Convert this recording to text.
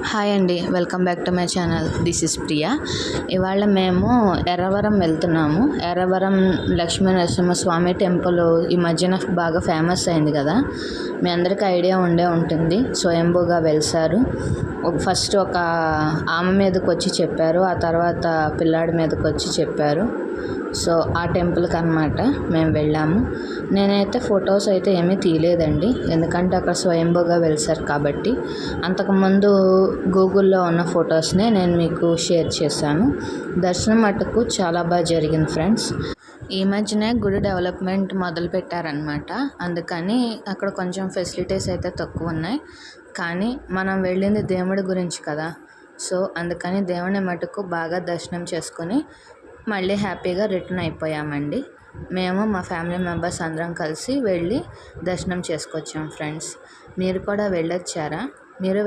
Hi అండి, welcome back to my channel. This is Priya. ఇవాళ మేము ఎర్రవరం వెళ్తున్నాము. ఎర్రవరం లక్ష్మీ నరసింహస్వామి టెంపుల్ ఈ మధ్యన బాగా ఫేమస్ అయింది కదా, మీ అందరికీ ఐడియా ఉండే ఉంటుంది. స్వయంభూగా వెలిసారు. ఫస్ట్ ఒక ఆమె మీదకి వచ్చి చెప్పారు, ఆ తర్వాత పిల్లాడి మీదకి వచ్చి చెప్పారు. సో ఆ టెంపుల్కి అన్నమాట మేము వెళ్ళాము. నేనైతే ఫొటోస్ అయితే ఏమీ తీయలేదండి, ఎందుకంటే అక్కడ స్వయంభూగా వెలిసారు కాబట్టి. అంతకుముందు గూగుల్లో ఉన్న ఫొటోస్నే నేను మీకు షేర్ చేశాను. దర్శనం మటుకు చాలా బాగా జరిగింది ఫ్రెండ్స్. ఈ మధ్యనే గుడి డెవలప్మెంట్ మొదలు పెట్టారనమాట, అందుకని అక్కడ కొంచెం ఫెసిలిటీస్ అయితే తక్కువ ఉన్నాయి. కానీ మనం వెళ్ళింది దేవుడి గురించి కదా, సో అందుకని దేవుని మటుకు బాగా దర్శనం చేసుకొని మళ్ళీ హ్యాపీగా రిటర్న్ అయిపోయామండి. మేము మా ఫ్యామిలీ మెంబర్స్ అందరం కలిసి వెళ్ళి దర్శనం చేసుకొచ్చాం ఫ్రెండ్స్. మీరు కూడా వెళ్ళొచ్చారా? మీరు